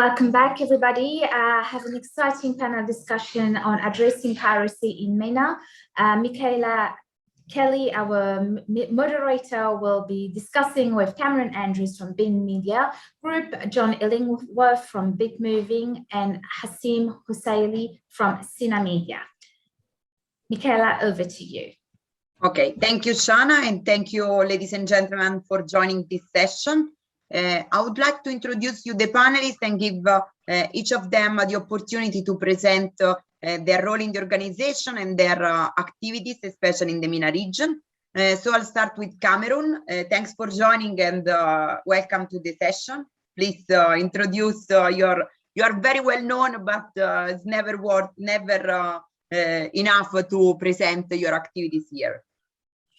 Welcome back, everybody. I have an exciting panel discussion on addressing piracy in MENA. Michaela Kelly, our moderator, will be discussing with Cameron Andrews from Bin Media Group, John Illingworth from Big Moving, and Hassim Hussaili from Sina Media. Michaela, over to you. Okay, thank you, Shana, and thank you, ladies and gentlemen, for joining this session. I would like to introduce you the panelists and give each of them the opportunity to present their role in the organization and their activities, especially in the MENA region. So I'll start with Cameron. Thanks for joining and welcome to the session. Please introduce you are very well known, but it's never enough to present your activities here.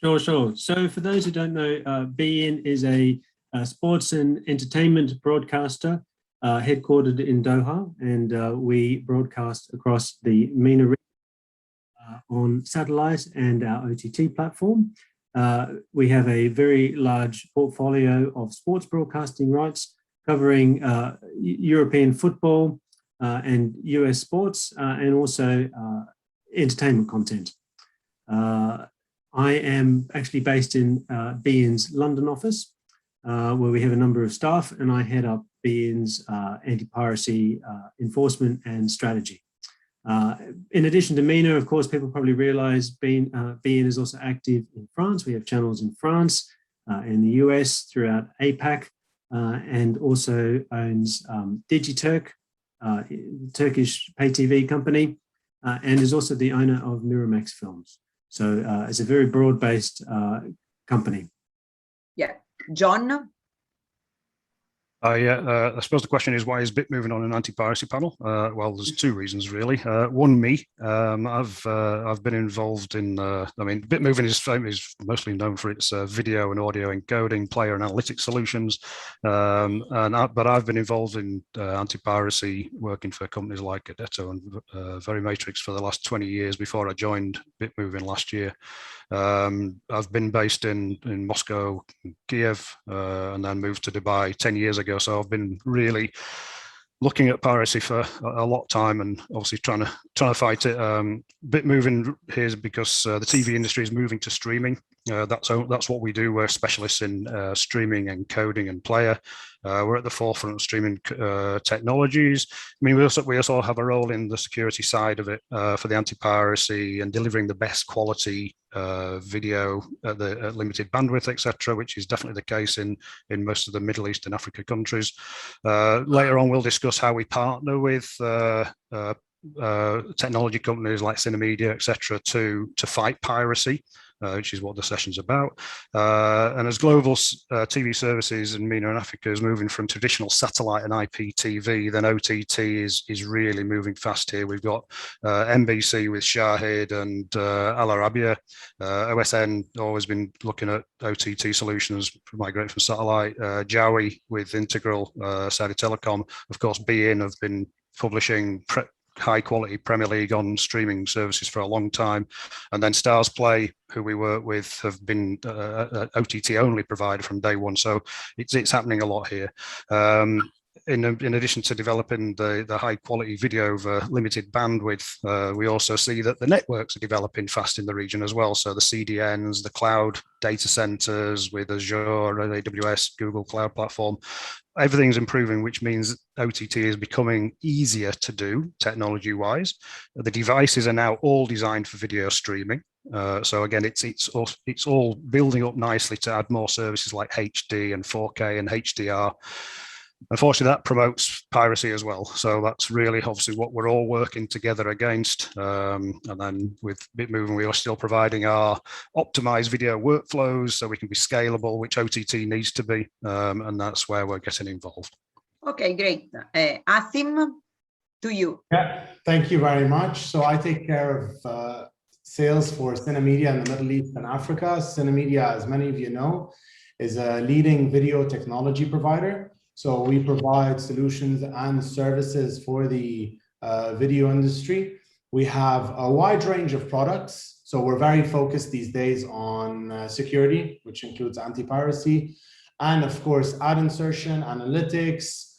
Sure. So for those who don't know, BN is a sports and entertainment broadcaster headquartered in Doha, and we broadcast across the MENA region on satellite and our OTT platform. We have a very large portfolio of sports broadcasting rights covering European football and US sports and also entertainment content. I am actually based in BN's London office, where we have a number of staff, and I head up BN's anti-piracy enforcement and strategy. In addition to MENA, of course, people probably realize BN is also active in France. We have channels in France, in the US, throughout APAC, and also owns Digiturk, Turkish pay TV company, and is also the owner of Miramax Films. So it's a very broad-based company. Yeah. John? I suppose the question is, why is Bit moving on an anti-piracy panel? Well, there's two reasons really. One, me. I've been involved in. Bit moving is mostly known for its video and audio encoding, player and analytics solutions, but I've been involved in anti-piracy, working for companies like Adeto and Verimatrix for the last 20 years before I joined Bit moving last year. I've been based in Moscow, Kiev, and then moved to Dubai 10 years ago. So I've been really looking at piracy for a lot of time and obviously trying to fight it. Bit moving here because the TV industry is moving to streaming. That's what we do. We're specialists in streaming and coding and player. We're at the forefront of streaming technologies. I mean, we also have a role in the security side of it for the anti-piracy and delivering the best quality video at the limited bandwidth, etc., which is definitely the case in most of the Middle East and Africa countries. Later on, we'll discuss how we partner with technology companies like Cinemedia, etc., to fight piracy, which is what the session's about. And as global TV services in MENA and Africa is moving from traditional satellite and IPTV, then OTT is really moving fast here. We've got NBC with Shahid and Al Arabiya. OSN always been looking at OTT solutions, migrating from satellite. Jawi with Integral, Saudi Telecom. Of course, BN have been publishing high quality Premier League on streaming services for a long time, and then Stars Play, who we work with, have been OTT only provider from day one. So it's happening a lot here. In addition to developing the high quality video over limited bandwidth, we also see that the networks are developing fast in the region as well. So the CDNs, the cloud data centers with Azure, AWS, Google Cloud Platform, everything's improving, which means OTT is becoming easier to do technology-wise. The devices are now all designed for video streaming. So again, it's all building up nicely to add more services like HD and 4K and HDR. Unfortunately, that promotes piracy as well. So that's really obviously what we're all working together against. And then with BitMoving, we are still providing our optimized video workflows so we can be scalable, which OTT needs to be. And that's where we're getting involved. Okay, great. Asim, to you. Yeah, thank you very much. So I take care of sales for Cinemedia in the Middle East and Africa. Cinemedia, as many of you know, is a leading video technology provider. So we provide solutions and services for the video industry. We have a wide range of products. So we're very focused these days on security, which includes anti-piracy, and of course, ad insertion, analytics,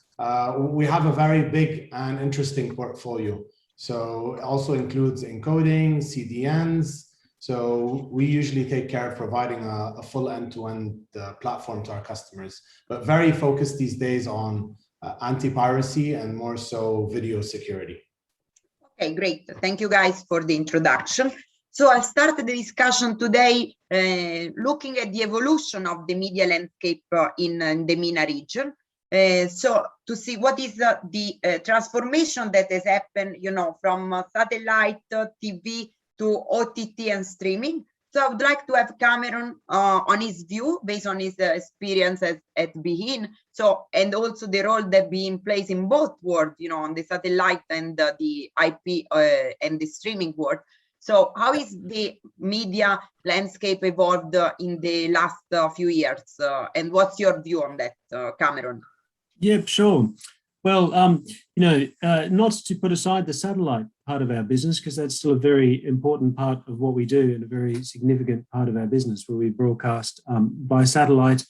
We have a very big and interesting portfolio. So it also includes encoding, CDNs. So we usually take care of providing a full end-to-end platform to our customers, but very focused these days on anti-piracy and more so video security. Okay, great. Thank you guys for the introduction. So I'll start the discussion today looking at the evolution of the media landscape in the MENA region. So to see what is the transformation that has happened, you know, from satellite TV to OTT and streaming. So I would like to have Cameron on his view based on his experience at beIN. So, and also the role that beIN plays in both worlds, you know, on the satellite and the IP and the streaming world. So how is the media landscape evolved in the last few years? And what's your view on that, Cameron? Yeah, sure. Well, you know, not to put aside the satellite part of our business, because that's still a very important part of what we do and a very significant part of our business, where we broadcast by satellite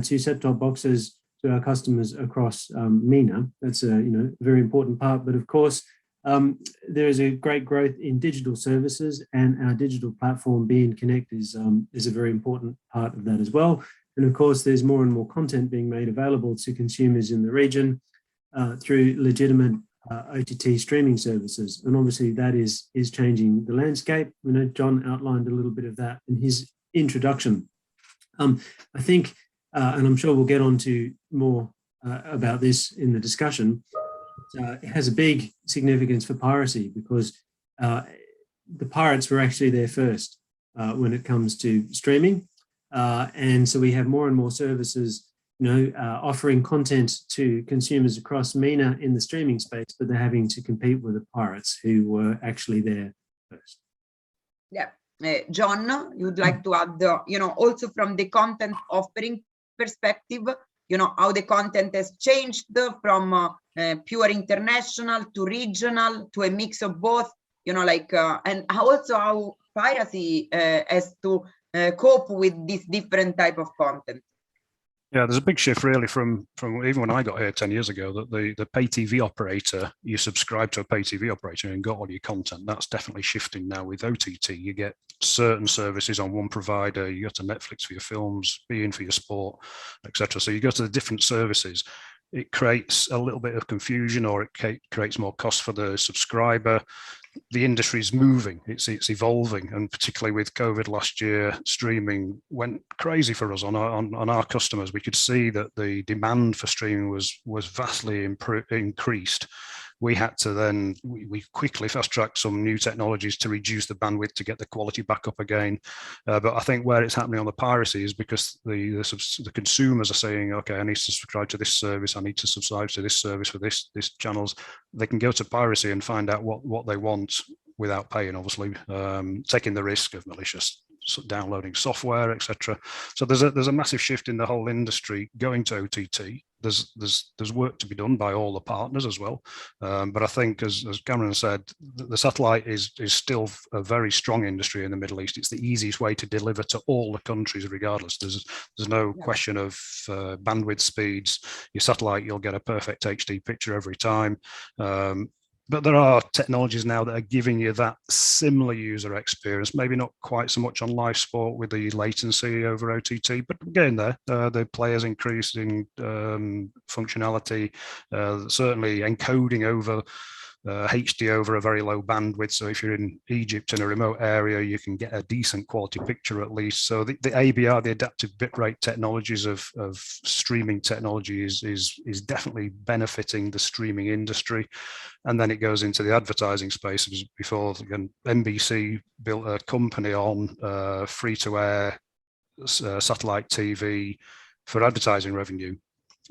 to set-top boxes to our customers across MENA. That's a, you know, very important part. But of course, there is a great growth in digital services, and our digital platform beIN Connect is a very important part of that as well. And of course, there's more and more content being made available to consumers in the region through legitimate OTT streaming services. And obviously that is changing the landscape. You know, John outlined a little bit of that in his introduction. I think, and I'm sure we'll get on to more about this in the discussion, it has a big significance for piracy, because the pirates were actually there first when it comes to streaming. And so we have more and more services, you know, offering content to consumers across MENA in the streaming space, but they're having to compete with the pirates who were actually there first. Yeah, John, you'd like to add, you know, also from the content offering perspective, you know, how the content has changed from pure international to regional to a mix of both, you know, like, and also how piracy has to cope with this different type of content. Yeah, there's a big shift really from even when I got here 10 years ago, that the pay TV operator, you subscribe to a pay TV operator and got all your content. That's definitely shifting now with OTT. You get certain services on one provider, you go to Netflix for your films, beIN for your sport, etc. So you go to the different services. It creates a little bit of confusion, or it creates more cost for the subscriber. The industry is moving, it's evolving, and particularly with COVID last year, streaming went crazy for us on our customers. We could see that the demand for streaming was vastly increased. We had to then, we quickly fast-tracked some new technologies to reduce the bandwidth to get the quality back up again. But I think where it's happening on the piracy is because the consumers are saying, okay, I need to subscribe to this service, I need to subscribe to this service for this channels. They can go to piracy and find out what they want without paying, obviously, taking the risk of malicious downloading software, etc. So there's a massive shift in the whole industry going to OTT. There's work to be done by all the partners as well, but I think, as Cameron said, the satellite is still a very strong industry in the Middle East. It's the easiest way to deliver to all the countries, regardless. There's no question of bandwidth speeds. Your satellite, you'll get a perfect HD picture every time. But there are technologies now that are giving you that similar user experience, maybe not quite so much on live sport with the latency over OTT, but again, the players increasing functionality, certainly encoding over HD over a very low bandwidth. So if you're in Egypt in a remote area, you can get a decent quality picture at least. So the ABR, the adaptive bitrate technologies of streaming technology is definitely benefiting the streaming industry. And then it goes into the advertising space. Before, again, NBC built a company on free-to-air satellite TV for advertising revenue.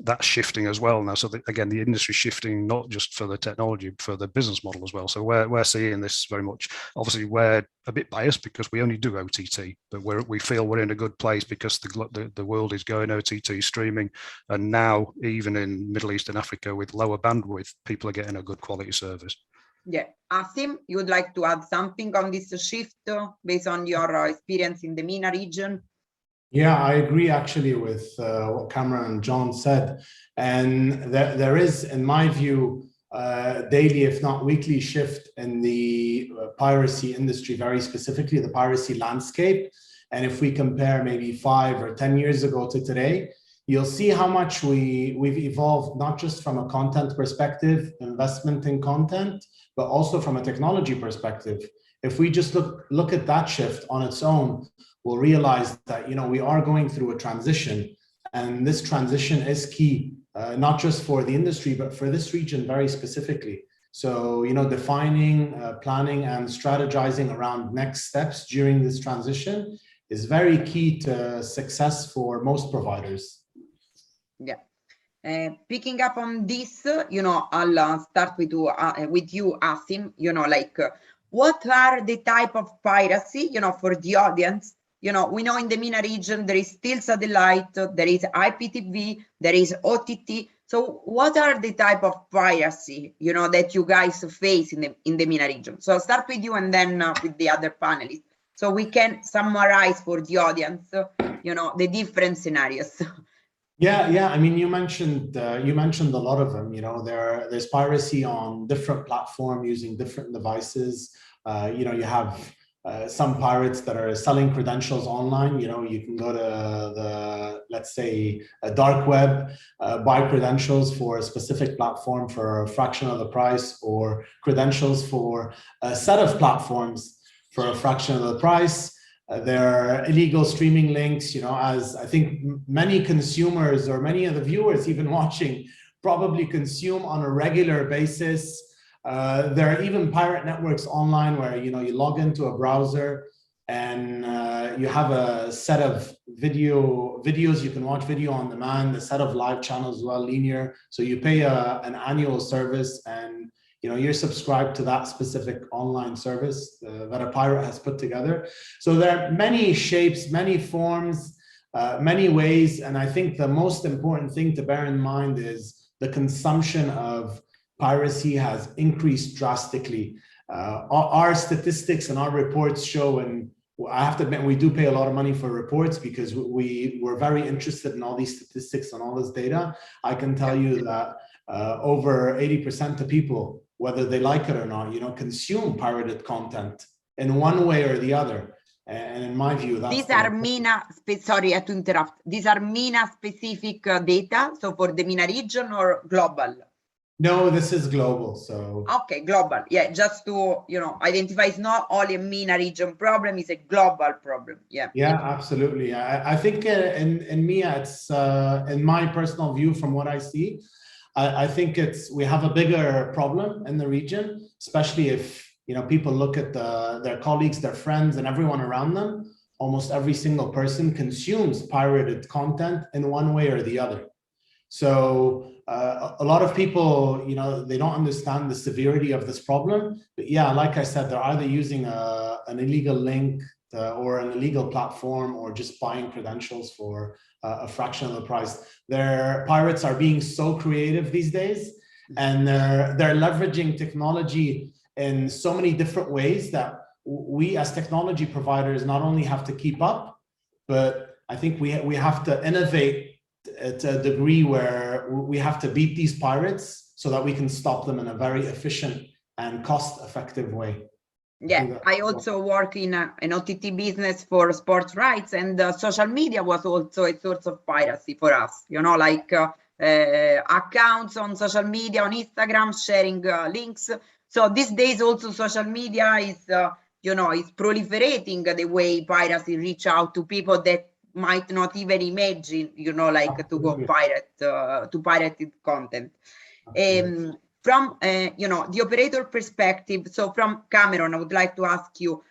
That's shifting as well now. So again, the industry is shifting, not just for the technology, but for the business model as well. So we're seeing this very much. Obviously, we're a bit biased because we only do OTT, but we feel we're in a good place because the world is going OTT streaming, and now even in Middle East and Africa with lower bandwidth, people are getting a good quality service. Yeah, Asim, you would like to add something on this shift based on your experience in the MENA region? Yeah, I agree actually with what Cameron and John said. And there is, in my view, daily, if not weekly shift in the piracy industry, very specifically the piracy landscape. And if we compare maybe 5 or 10 years ago to today, you'll see how much we've evolved, not just from a content perspective, investment in content, but also from a technology perspective. If we just look at that shift on its own, we'll realize that, you know, we are going through a transition, and this transition is key, not just for the industry, but for this region very specifically. So, you know, defining, planning and strategizing around next steps during this transition is very key to success for most providers. Yeah. Picking up on this, you know, I'll start with you, Asim, you know, like what are the type of piracy, you know, for the audience? You know, we know in the MENA region, there is still satellite, there is IPTV, there is OTT. So what are the type of piracy, you know, that you guys face in the MENA region? So I'll start with you and then with the other panelists. So we can summarize for the audience, you know, the different scenarios. Yeah. I mean, you mentioned a lot of them. You know, there's piracy on different platforms using different devices. You know, you have some pirates that are selling credentials online. You know, you can go to let's say a dark web, buy credentials for a specific platform for a fraction of the price, or credentials for a set of platforms for a fraction of the price. There are illegal streaming links, you know, as I think many consumers or many of the viewers even watching probably consume on a regular basis. There are even pirate networks online where, you know, you log into a browser and you have a set of videos, you can watch video on demand, a set of live channels as well, linear. So you pay an annual service, and you know, you're subscribed to that specific online service that a pirate has put together. So there are many shapes, many forms, many ways. And I think the most important thing to bear in mind is the consumption of piracy has increased drastically. Our statistics and our reports show, and I have to admit, we do pay a lot of money for reports because we're very interested in all these statistics and all this data. I can tell you that over 80% of people, whether they like it or not, you know, consume pirated content in one way or the other. And in my view, that's these are MENA, sorry to interrupt, these are MENA specific data, so for the MENA region or global? No, this is global, so. Okay, global, yeah, just to, you know, identify it's not only a MENA region problem, it's a global problem, yeah. Yeah, absolutely. I think in MENA, it's, in my personal view, from what I see, I think we have a bigger problem in the region, especially if, you know, people look at their colleagues, their friends, and everyone around them. Almost every single person consumes pirated content in one way or the other. So a lot of people, you know, they don't understand the severity of this problem. But yeah, like I said, they're either using an illegal link or an illegal platform, or just buying credentials for a fraction of the price. Their pirates are being so creative these days, and they're leveraging technology in so many different ways that we as technology providers not only have to keep up, but I think we have to innovate at a degree where we have to beat these pirates so that we can stop them in a very efficient and cost-effective way. Yeah, I also work in an OTT business for sports rights, and social media was also a source of piracy for us, you know, like accounts on social media, on Instagram, sharing links. So these days also social media is, you know, is proliferating the way piracy reach out to people that might not even imagine, you know, like to go pirated content. From you know, the operator perspective, so from Cameron, I would like to ask you,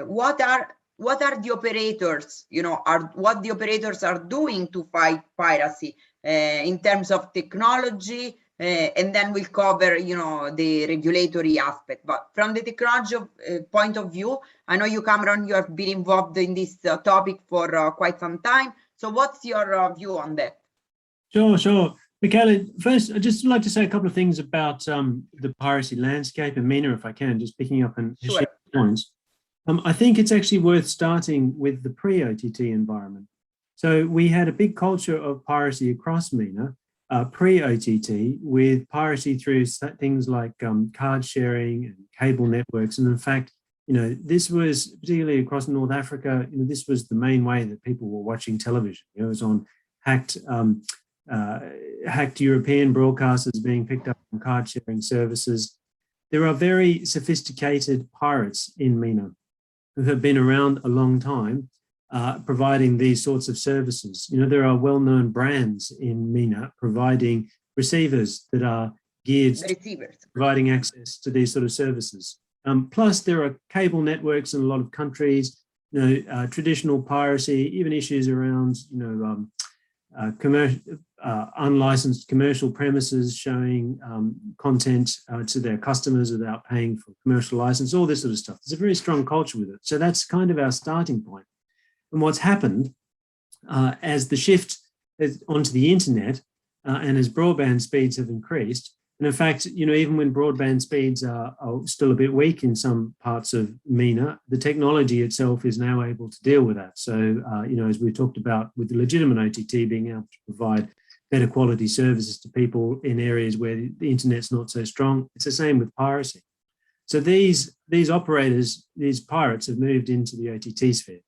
what are the operators, you know, what the operators are doing to fight piracy in terms of technology, and then we'll cover, you know, the regulatory aspect. But from the technology point of view, I know you, Cameron, you have been involved in this topic for quite some time. So what's your view on that? Sure. Michaela, first, I'd just like to say a couple of things about the piracy landscape in MENA, if I can, just picking up on Hashim's points. I think it's actually worth starting with the pre-OTT environment. So we had a big culture of piracy across MENA, pre-OTT, with piracy through things like card sharing and cable networks. And in fact, this was particularly across North Africa, this was the main way that people were watching television. It was on hacked European broadcasters being picked up on card sharing services. There are very sophisticated pirates in MENA who have been around a long time, providing these sorts of services. There are well-known brands in MENA providing receivers that are geared to providing access to these sort of services. Plus, there are cable networks in a lot of countries, traditional piracy, even issues around, unlicensed commercial premises showing content to their customers without paying for commercial license, all this sort of stuff. There's a very strong culture with it. So that's kind of our starting point. And what's happened as the shift onto the internet and as broadband speeds have increased, and in fact, even when broadband speeds are still a bit weak in some parts of MENA, the technology itself is now able to deal with that. So, as we talked about with the legitimate OTT being able to provide better quality services to people in areas where the internet's not so strong, it's the same with piracy. So these operators, these pirates have moved into the OTT sphere.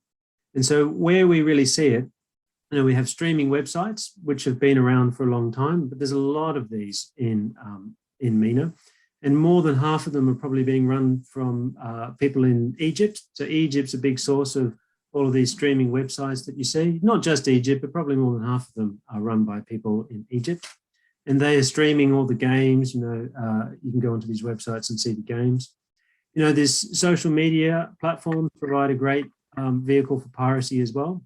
And so where we really see it, we have streaming websites, which have been around for a long time, but there's a lot of these in MENA. And more than half of them are probably being run from people in Egypt. So Egypt's a big source of all of these streaming websites that you see. Not just Egypt, but probably more than half of them are run by people in Egypt. And they are streaming all the games. You can go onto these websites and see the games. This social media platforms provide a great vehicle for piracy as well.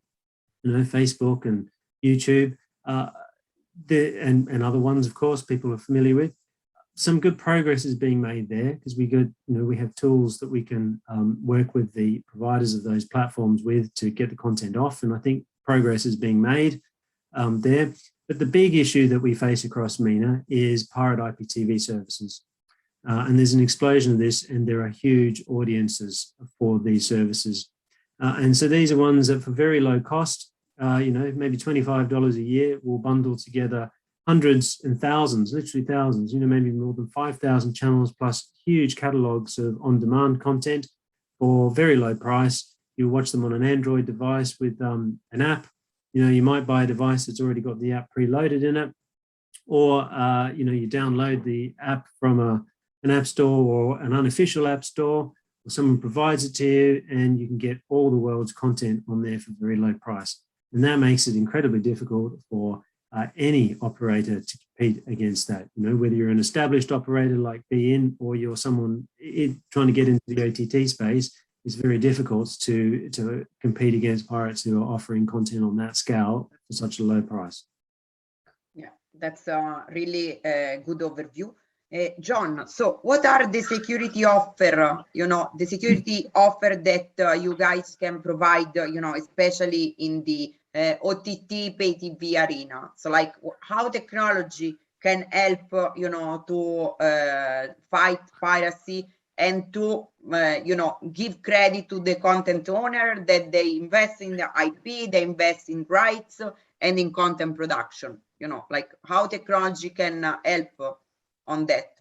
Facebook and YouTube, and other ones, of course, people are familiar with. Some good progress is being made there because we have tools that we can work with the providers of those platforms with to get the content off. And I think progress is being made there. But the big issue that we face across MENA is pirate IPTV services. And there's an explosion of this, and there are huge audiences for these services. And so these are ones that for very low cost, maybe $25 a year, will bundle together hundreds and thousands, literally thousands, maybe more than 5,000 channels plus huge catalogs of on-demand content for very low price. You watch them on an Android device with an app. You might buy a device that's already got the app preloaded in it, or you download the app from an app store or an unofficial app store, or someone provides it to you, and you can get all the world's content on there for a very low price. And that makes it incredibly difficult for any operator to compete against that. Whether you're an established operator like beIN or you're someone trying to get into the OTT space, it's very difficult to compete against pirates who are offering content on that scale for such a low price. Yeah, that's a really good overview. John, so what are the security offer, the security offer that you guys can provide, especially in the OTT pay TV arena? So like how technology can help, to fight piracy and to, give credit to the content owner that they invest in the IP, they invest in rights and in content production, like how technology can help on that.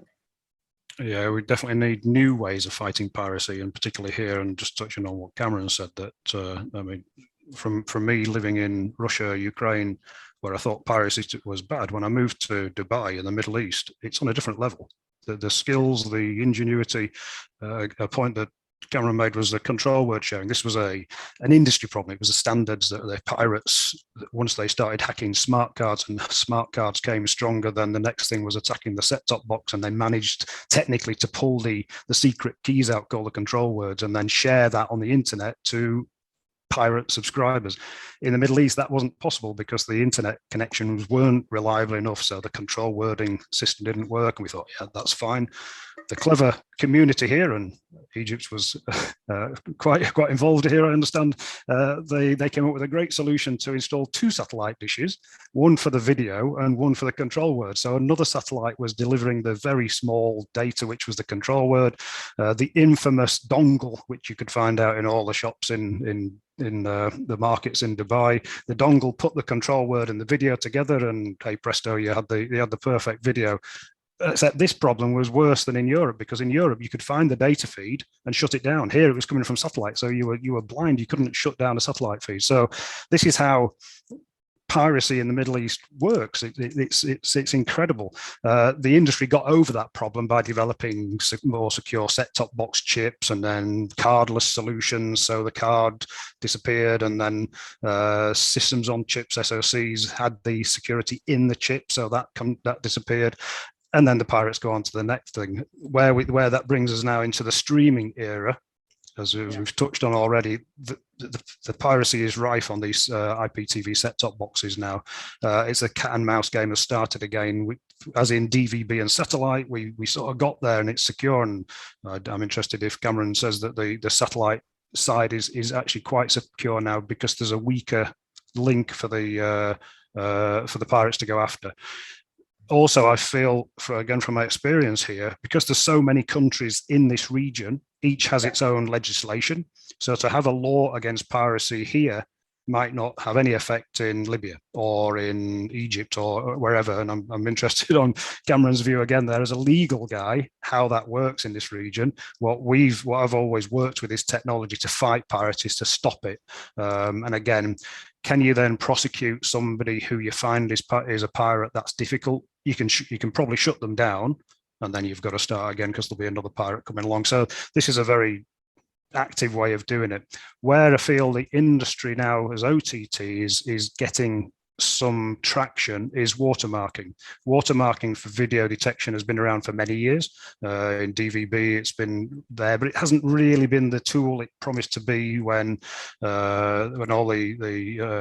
Yeah, we definitely need new ways of fighting piracy, and particularly here, and just touching on what Cameron said, that from me living in Russia, Ukraine, where I thought piracy was bad, when I moved to Dubai in the Middle East, it's on a different level. The skills, the ingenuity, a point that Cameron made was the control word sharing. This was an industry problem. It was the standards that the pirates, once they started hacking smart cards, and smart cards came stronger, then the next thing was attacking the set-top box, and they managed technically to pull the secret keys out called the control words and then share that on the internet to pirate subscribers. In the Middle East, that wasn't possible because the internet connections weren't reliable enough, so the control wording system didn't work, and we thought, yeah, that's fine. the clever community here, and Egypt was quite involved here, I understand, they came up with a great solution to install 2 satellite dishes, one for the video and one for the control word. So another satellite was delivering the very small data, which was the control word, the infamous dongle, which you could find out in all the shops in the markets in Dubai. The dongle put the control word and the video together, and hey presto, you had the perfect video. Except this problem was worse than in Europe, because in Europe you could find the data feed and shut it down. Here it was coming from satellite, so you were blind. You couldn't shut down a satellite feed. So this is how piracy in the Middle East works. It's incredible. The industry got over that problem by developing more secure set-top box chips and then cardless solutions. So the card disappeared, and then systems on chips, SoCs, had the security in the chip, so that disappeared. And then the pirates go on to the next thing, where that brings us now into the streaming era. As we've touched on already, the piracy is rife on these IPTV set-top boxes now. It's a cat and mouse game has started again. As in DVB and satellite, we sort of got there and it's secure. And I'm interested if Cameron says that the satellite side is actually quite secure now, because there's a weaker link for the pirates to go after. Also, I feel, again from my experience here, because there's so many countries in this region, each has its own legislation. So to have a law against piracy here might not have any effect in Libya or in Egypt or wherever. And I'm interested on Cameron's view again there as a legal guy, how that works in this region. What I've always worked with is technology to fight piracy, to stop it. And again, can you then prosecute somebody who you find is a pirate? That's difficult. You can probably shut them down, and then you've got to start again because there'll be another pirate coming along. So this is a very active way of doing it. Where I feel the industry now as OTT is getting some traction is watermarking. Watermarking for video detection has been around for many years. In DVB it's been there, but it hasn't really been the tool it promised to be when all the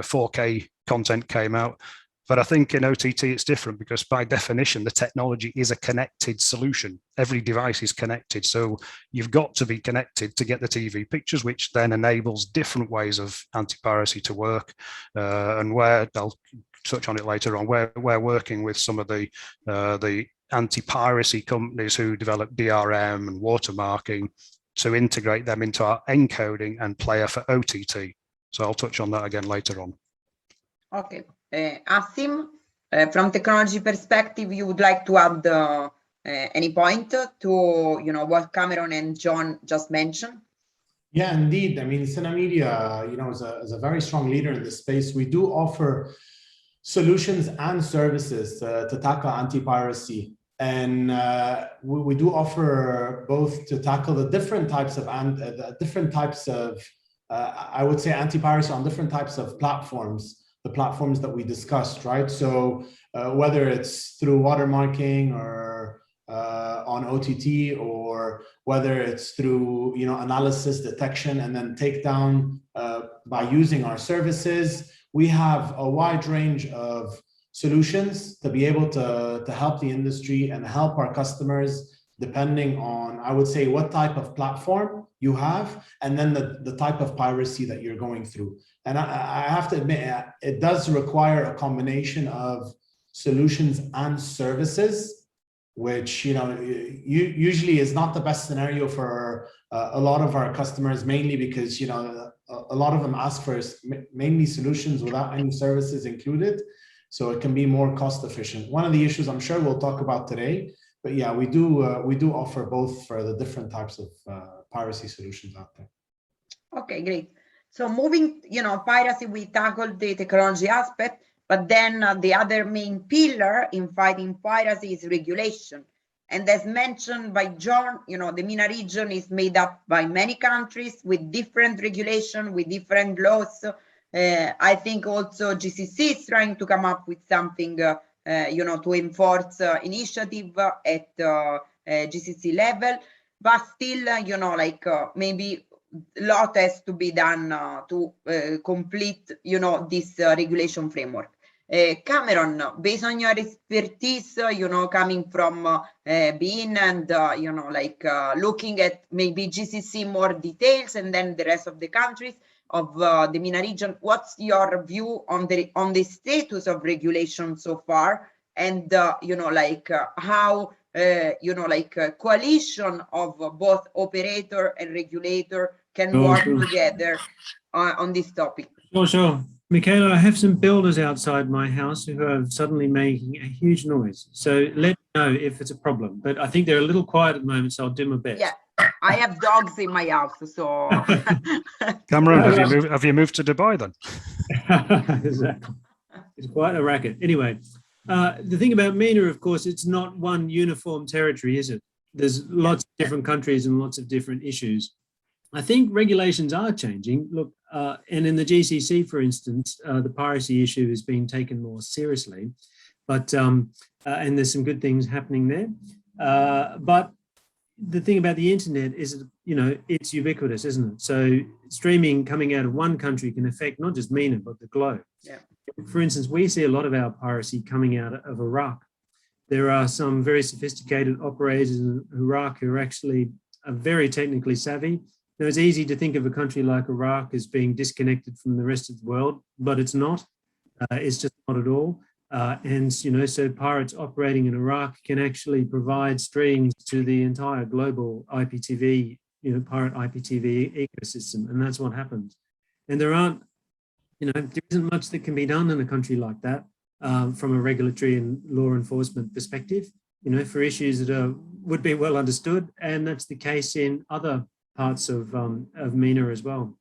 4K content came out. But I think in OTT it's different, because by definition the technology is a connected solution. Every device is connected, so you've got to be connected to get the TV pictures, which then enables different ways of anti-piracy to work. And where I'll touch on it later on, we're working with some of the anti-piracy companies who develop DRM and watermarking to integrate them into our encoding and player for OTT. So I'll touch on that again later on. Okay. Asim, from technology perspective, you would like to add any point to what Cameron and John just mentioned? Yeah, indeed. I mean, Cinemedia, is a very strong leader in this space. We do offer solutions and services to tackle anti-piracy, and we do offer both to tackle the different types of I would say anti-piracy on different types of platforms. The platforms that we discussed, right? So whether it's through watermarking or on OTT, or whether it's through analysis, detection, and then takedown by using our services, we have a wide range of solutions to be able to help the industry and help our customers, depending on, I would say, what type of platform you have, and then the type of piracy that you're going through. And I have to admit, it does require a combination of solutions and services, which usually is not the best scenario for a lot of our customers, mainly because a lot of them ask for mainly solutions without any services included, so it can be more cost efficient. One of the issues I'm sure we'll talk about today, but yeah, we do offer both for the different types of piracy solutions out there. Okay, great. So moving, piracy, we tackled the technology aspect, but then the other main pillar in fighting piracy is regulation. And as mentioned by John, the MENA region is made up by many countries with different regulation, with different laws. I think also GCC is trying to come up with something, to enforce initiative at GCC level, but still, maybe a lot has to be done to complete, this regulation framework. Cameron, based on your expertise, coming from being and, looking at maybe GCC more details and then the rest of the countries of the MENA region, what's your view on the status of regulation so far? And, how, coalition of both operator and regulator can work together on this topic? Sure. Michaela, I have some builders outside my house who are suddenly making a huge noise. So let me know if it's a problem. But I think they're a little quiet at the moment, so I'll do my best. Yeah, I have dogs in my house, so. Cameron, have you moved to Dubai then? Exactly. It's quite a racket. Anyway, the thing about MENA, of course, it's not one uniform territory, is it? There's lots of different countries and lots of different issues. I think regulations are changing. Look, and in the GCC, for instance, the piracy issue is being taken more seriously, but and there's some good things happening there. But the thing about the internet is, it's ubiquitous, isn't it? So streaming coming out of one country can affect not just MENA, but the globe. Yeah. For instance, we see a lot of our piracy coming out of Iraq. There are some very sophisticated operators in Iraq who are actually very technically savvy. Now, it's easy to think of a country like Iraq as being disconnected from the rest of the world, but it's not. It's just not at all. And, so pirates operating in Iraq can actually provide streams to the entire global IPTV, pirate IPTV ecosystem. And that's what happens. And there isn't much that can be done in a country like that from a regulatory and law enforcement perspective, for issues that would be well understood. And that's the case in other parts of MENA as well.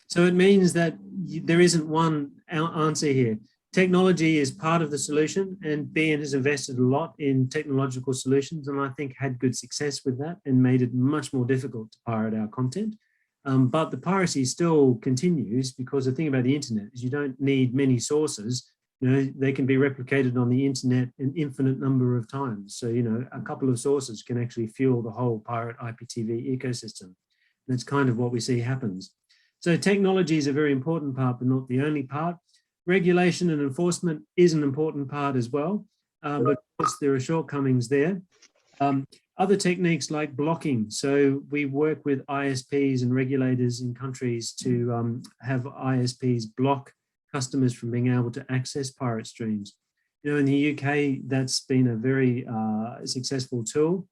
So it means that there isn't one answer here. Technology is part of the solution, and BN has invested a lot in technological solutions, and I think had good success with that and made it much more difficult to pirate our content. But the piracy still continues, because the thing about the internet is you don't need many sources. They can be replicated on the internet an infinite number of times. So, a couple of sources can actually fuel the whole pirate IPTV ecosystem. And that's kind of what we see happens. So technology is a very important part, but not the only part. Regulation and enforcement is an important part as well, but of course there are shortcomings there. Other techniques like blocking. So we work with ISPs and regulators in countries to have ISPs block customers from being able to access pirate streams. In the UK, that's been a very successful tool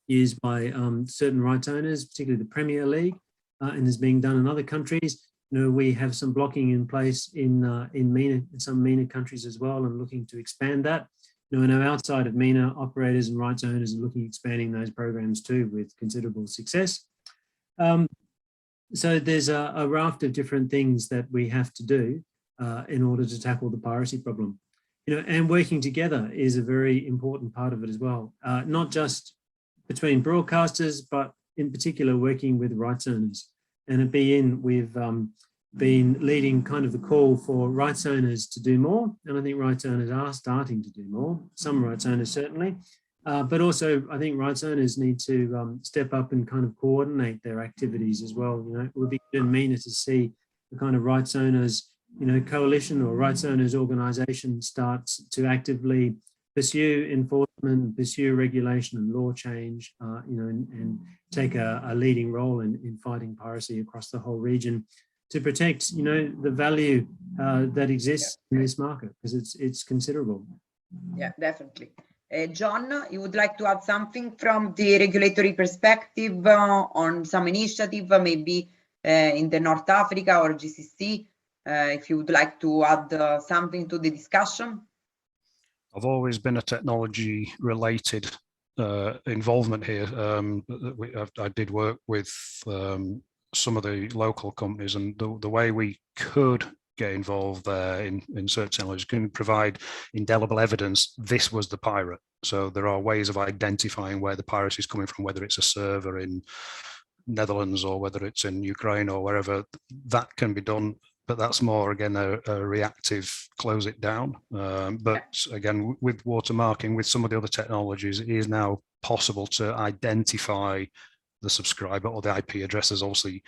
used by certain rights owners, particularly the Premier League, and is being done in other countries. We have some blocking in place in MENA, in some MENA countries as well, and looking to expand that. I know outside of MENA, operators and rights owners are looking at expanding those programs too with considerable success. So there's a raft of different things that we have to do in order to tackle the piracy problem. And working together is a very important part of it as well. Not just between broadcasters, but in particular working with rights owners. And at BN, we've been leading kind of the call for rights owners to do more. And I think rights owners are starting to do more, some rights owners certainly. But also I think rights owners need to step up and kind of coordinate their activities as well. It would be good in MENA to see the kind of rights owners, coalition or rights owners organization starts to actively pursue enforcement, pursue regulation and law change, and take a leading role in fighting piracy across the whole region to protect, the value that exists in this market, because it's considerable. Yeah, definitely. John, you would like to add something from the regulatory perspective on some initiative, maybe in the North Africa or GCC, if you would like to add something to the discussion? I've always been a technology-related involvement here. I did work with some of the local companies, and the way we could get involved there in certain technologies can provide indelible evidence this was the pirate. So there are ways of identifying where the piracy is coming from, whether it's a server in Netherlands or whether it's in Ukraine or wherever. That can be done, but that's more, again, a reactive close it down. But again, with watermarking, with some of the other technologies, it is now possible to identify subscriber or the IP address. There's obviously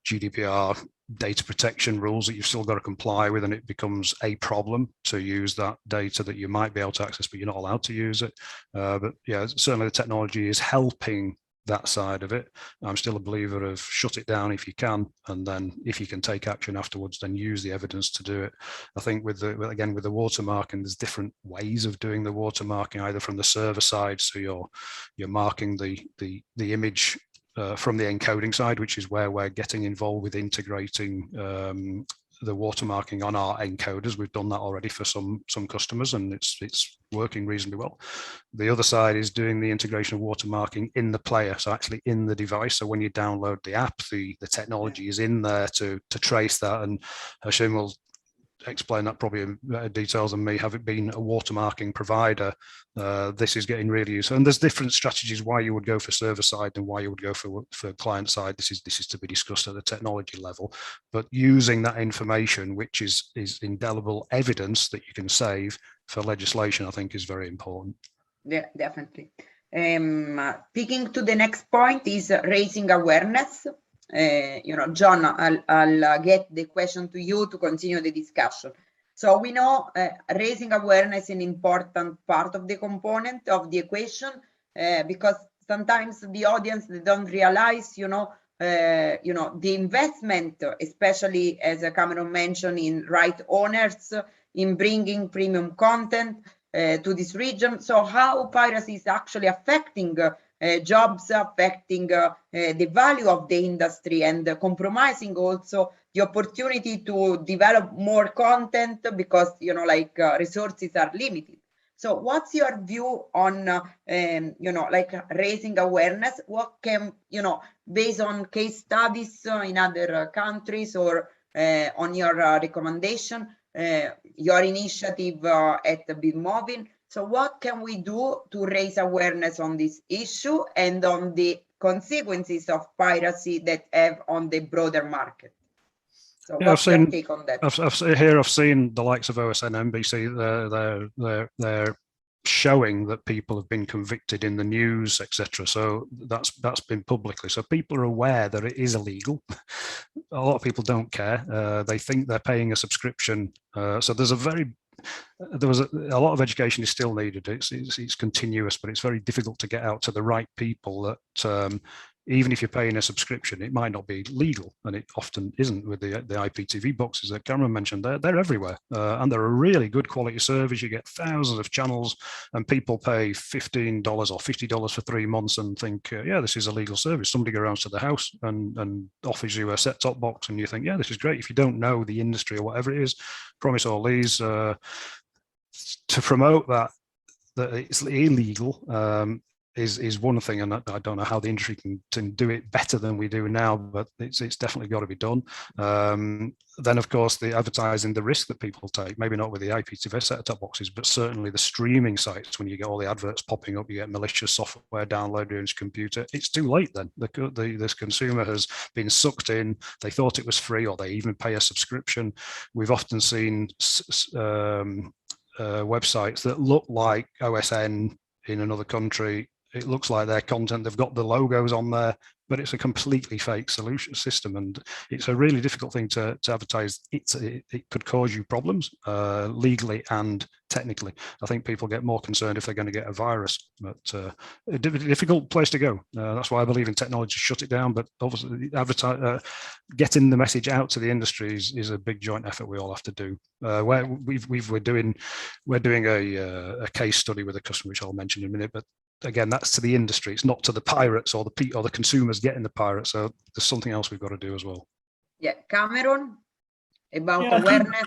GDPR data protection rules that you've still got to comply with, and it becomes a problem to use that data that you might be able to access, but you're not allowed to use it. But yeah, certainly the technology is helping that side of it. I'm still a believer of shut it down if you can, and then if you can take action afterwards, then use the evidence to do it. I think with the watermarking, there's different ways of doing the watermarking, either from the server side, so you're marking the image from the encoding side, which is where we're getting involved with integrating the watermarking on our encoders. We've done that already for some customers, and it's working reasonably well. The other side is doing the integration of watermarking in the player, so actually in the device. So when you download the app, the technology is in there to trace that, and Hashim will explain that probably in better details than me. Having been a watermarking provider, this is getting really useful. And there's different strategies why you would go for server side and why you would go for client side. This is to be discussed at the technology level. But using that information, which is indelible evidence that you can save for legislation, I think is very important. Yeah, definitely. Picking to the next point is raising awareness. John, I'll get the question to you to continue the discussion. So we know raising awareness is an important part of the component of the equation, because sometimes the audience, they don't realize, the investment, especially as Cameron mentioned, in right owners, in bringing premium content to this region. So how piracy is actually affecting jobs, affecting the value of the industry, and compromising also the opportunity to develop more content, because resources are limited. So what's your view on raising awareness? What can, based on case studies in other countries, or on your recommendation, your initiative at BitMovin? So what can we do to raise awareness on this issue and on the consequences of piracy that have on the broader market? So yeah, what's your take on that? I've seen the likes of OSN, NBC, they're showing that people have been convicted in the news, etc. So that's been publicly. So people are aware that it is illegal. A lot of people don't care. They think they're paying a subscription. So there was a lot of education is still needed. It's continuous, but it's very difficult to get out to the right people that even if you're paying a subscription, it might not be legal, and it often isn't with the IPTV boxes that Cameron mentioned. They're everywhere, and they're a really good quality service. You get thousands of channels, and people pay $15 or $50 for 3 months and think, yeah, this is a legal service. Somebody goes around to the house and offers you a set-top box, and you think, yeah, this is great. If you don't know the industry or whatever it is, promise all these to promote that it's illegal. Is one thing, and I don't know how the industry can do it better than we do now, but it's definitely got to be done. Then, of course, the advertising, the risk that people take, maybe not with the IPTV set-top boxes, but certainly the streaming sites, when you get all the adverts popping up, you get malicious software downloaded on your computer, it's too late then. This consumer has been sucked in, they thought it was free, or they even pay a subscription. We've often seen websites that look like OSN in another country. It looks like their content, they've got the logos on there, but it's a completely fake solution system, and it's a really difficult thing to advertise. It could cause you problems legally and technically. I think people get more concerned if they're going to get a virus, but a difficult place to go. That's why I believe in technology to shut it down, but obviously getting the message out to the industry is a big joint effort we all have to do. We're doing a case study with a customer, which I'll mention in a minute, but again, that's to the industry. It's not to the pirates or the consumers getting the pirates. So there's something else we've got to do as well. Yeah, Cameron, about awareness.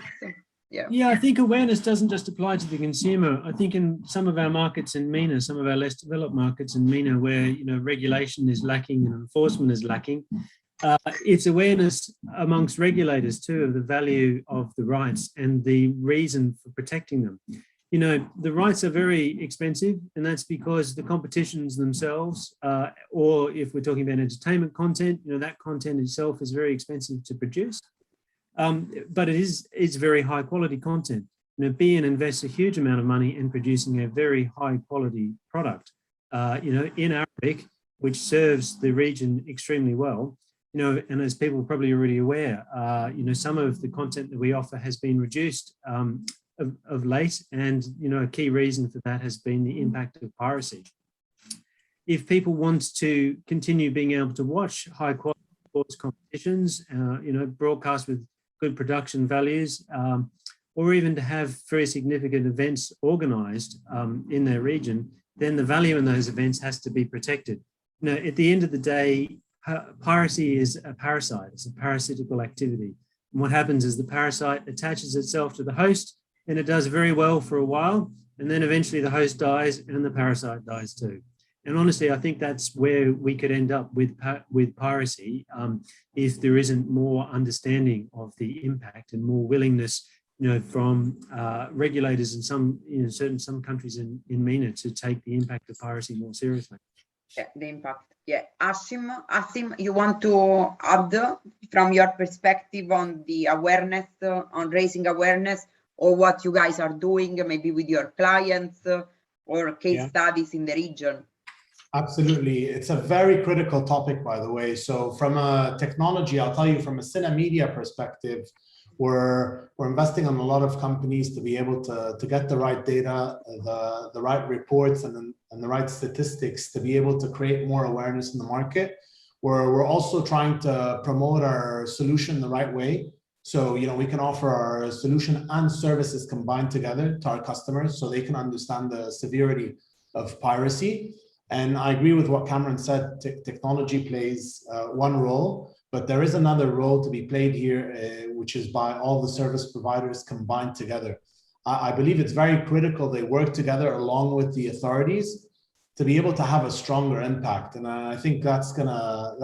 Yeah, I think awareness doesn't just apply to the consumer. I think in some of our markets in MENA, some of our less developed markets in MENA, where regulation is lacking and enforcement is lacking, it's awareness amongst regulators too of the value of the rights and the reason for protecting them. The rights are very expensive, and that's because the competitions themselves, or if we're talking about entertainment content, that content itself is very expensive to produce. But it's very high quality content. BN invests a huge amount of money in producing a very high quality product. In Arabic, which serves the region extremely well. And as people are probably already aware, some of the content that we offer has been reduced of late, and a key reason for that has been the impact of piracy. If people want to continue being able to watch high quality sports competitions, broadcast with good production values, or even to have very significant events organised in their region, then the value in those events has to be protected. At the end of the day, piracy is a parasite. It's a parasitical activity. And what happens is the parasite attaches itself to the host, and it does very well for a while, and then eventually the host dies and the parasite dies too. And honestly, I think that's where we could end up with piracy if there isn't more understanding of the impact and more willingness, from regulators in some countries in MENA to take the impact of piracy more seriously. Yeah, the impact. Yeah, Asim, you want to add from your perspective on the awareness, on raising awareness, or what you guys are doing, maybe with your clients or case studies in the region? Absolutely. It's a very critical topic, by the way. So from a technology, I'll tell you from a Media perspective, we're investing in a lot of companies to be able to get the right data, the right reports and the right statistics to be able to create more awareness in the market. We're also trying to promote our solution the right way. So, we can offer our solution and services combined together to our customers so they can understand the severity of piracy. And I agree with what Cameron said, technology plays one role, but there is another role to be played here, which is by all the service providers combined together. I believe it's very critical they work together along with the authorities to be able to have a stronger impact. And I think that's gonna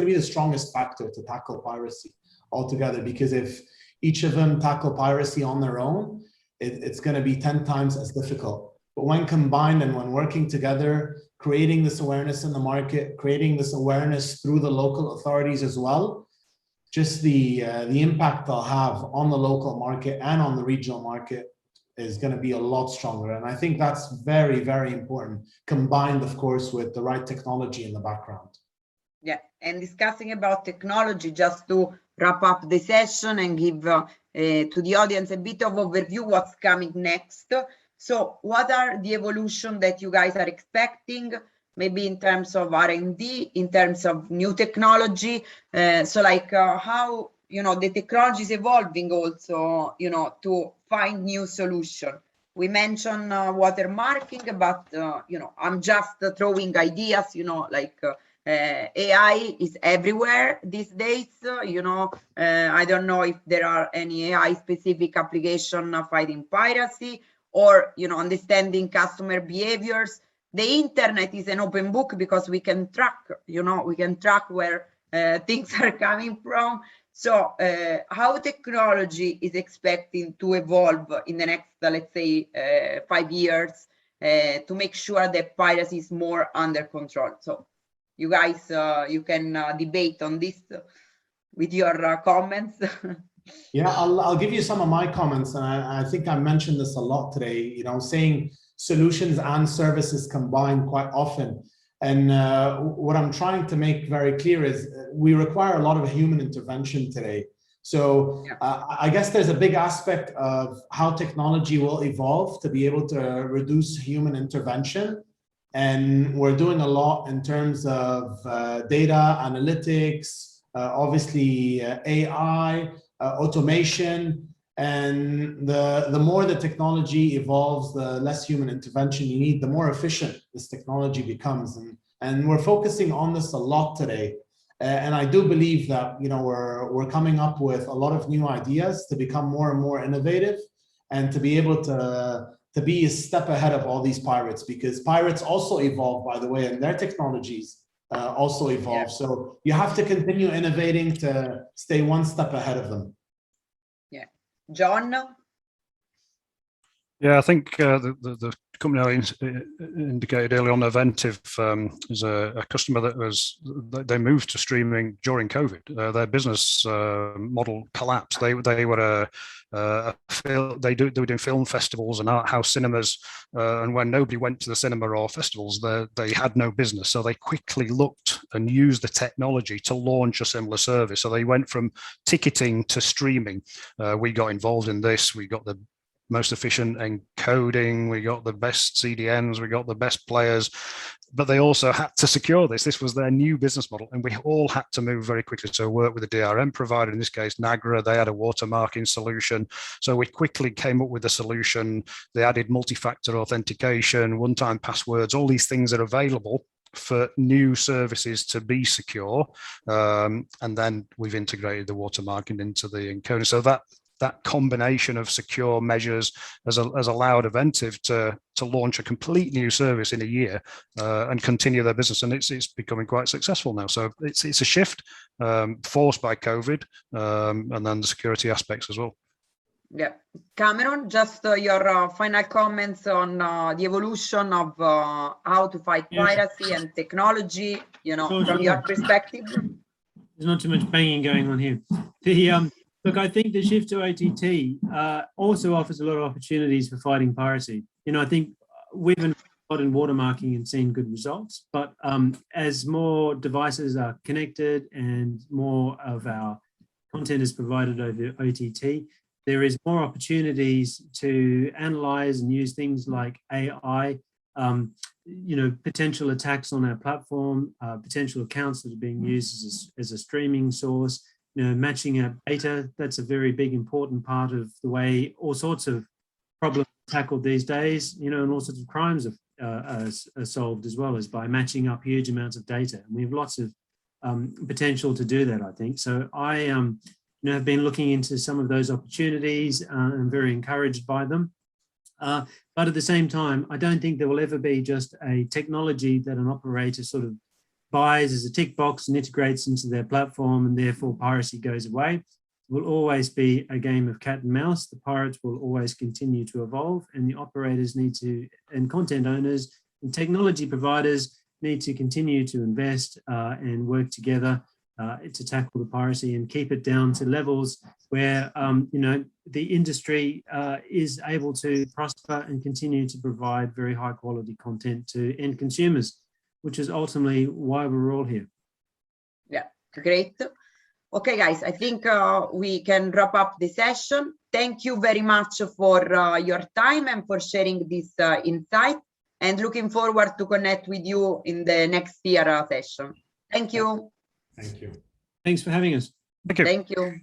be the strongest factor to tackle piracy altogether, because if each of them tackle piracy on their own, it's gonna be 10 times as difficult. But when combined and when working together, creating this awareness in the market, creating this awareness through the local authorities as well, just the impact they'll have on the local market and on the regional market is going to be a lot stronger. And I think that's very, very important, combined, of course, with the right technology in the background. Yeah, and discussing about technology, just to wrap up the session and give to the audience a bit of overview what's coming next. So what are the evolution that you guys are expecting, maybe in terms of R&D, in terms of new technology? So like how, the technology is evolving also, to find new solution. We mentioned watermarking, but, I'm just throwing ideas, like AI is everywhere these days. I don't know if there are any AI specific application fighting piracy, or understanding customer behaviors. The internet is an open book because we can track, where things are coming from. So how technology is expecting to evolve in the next, let's say, 5 years to make sure that piracy is more under control? So you guys, you can debate on this with your comments. Yeah, I'll give you some of my comments, and I think I mentioned this a lot today, saying solutions and services combined quite often. And what I'm trying to make very clear is we require a lot of human intervention today. So I guess there's a big aspect of how technology will evolve to be able to reduce human intervention. And we're doing a lot in terms of data analytics, obviously AI, automation, and the more the technology evolves, the less human intervention you need, the more efficient this technology becomes. And we're focusing on this a lot today. And I do believe that, we're coming up with a lot of new ideas to become more and more innovative and to be able to be a step ahead of all these pirates, because pirates also evolve, by the way, and their technologies also evolve. Yeah. So you have to continue innovating to stay one step ahead of them. Yeah. John? Yeah, I think the company I indicated earlier on, Aventive, is a customer they moved to streaming during COVID. Their business model collapsed. They were they were doing film festivals and art house cinemas, and when nobody went to the cinema or festivals, they had no business. So they quickly looked and used the technology to launch a similar service. So they went from ticketing to streaming. We got involved in this. We got the most efficient encoding, we got the best CDNs, we got the best players, but they also had to secure this. This was their new business model, and we all had to move very quickly. So work with a DRM provider, in this case, Nagra. They had a watermarking solution. So we quickly came up with a solution. They added multi-factor authentication, one-time passwords, all these things are available for new services to be secure. And then we've integrated the watermarking into the encoding. So that combination of secure measures has allowed Aventive to launch a complete new service in a year and continue their business, and it's becoming quite successful now. So it's a shift forced by COVID, and then the security aspects as well. Yeah, Cameron, just your final comments on the evolution of how to fight piracy and technology, from your perspective. There's not too much banging going on here. Look, I think the shift to OTT also offers a lot of opportunities for fighting piracy. I think we've been a lot in watermarking and seen good results, but as more devices are connected and more of our content is provided over OTT, there is more opportunities to analyze and use things like AI, potential attacks on our platform, potential accounts that are being used as a streaming source. Matching our data, that's a very big, important part of the way all sorts of problems are tackled these days, and all sorts of crimes are solved as well, as by matching up huge amounts of data. And we have lots of potential to do that, I think. So I have been looking into some of those opportunities and very encouraged by them. But at the same time, I don't think there will ever be just a technology that an operator sort of buys as a tick box and integrates into their platform, and therefore piracy goes away. It will always be a game of cat and mouse. The pirates will always continue to evolve, and the operators and content owners and technology providers need to continue to invest and work together to tackle the piracy and keep it down to levels where the industry is able to prosper and continue to provide very high quality content to end consumers, which is ultimately why we're all here. Yeah, great. Okay, guys, I think we can wrap up the session. Thank you very much for your time and for sharing this insight, and looking forward to connect with you in the next year session. Thank you. Thank you. Thanks for having us. Thank you. Thank you.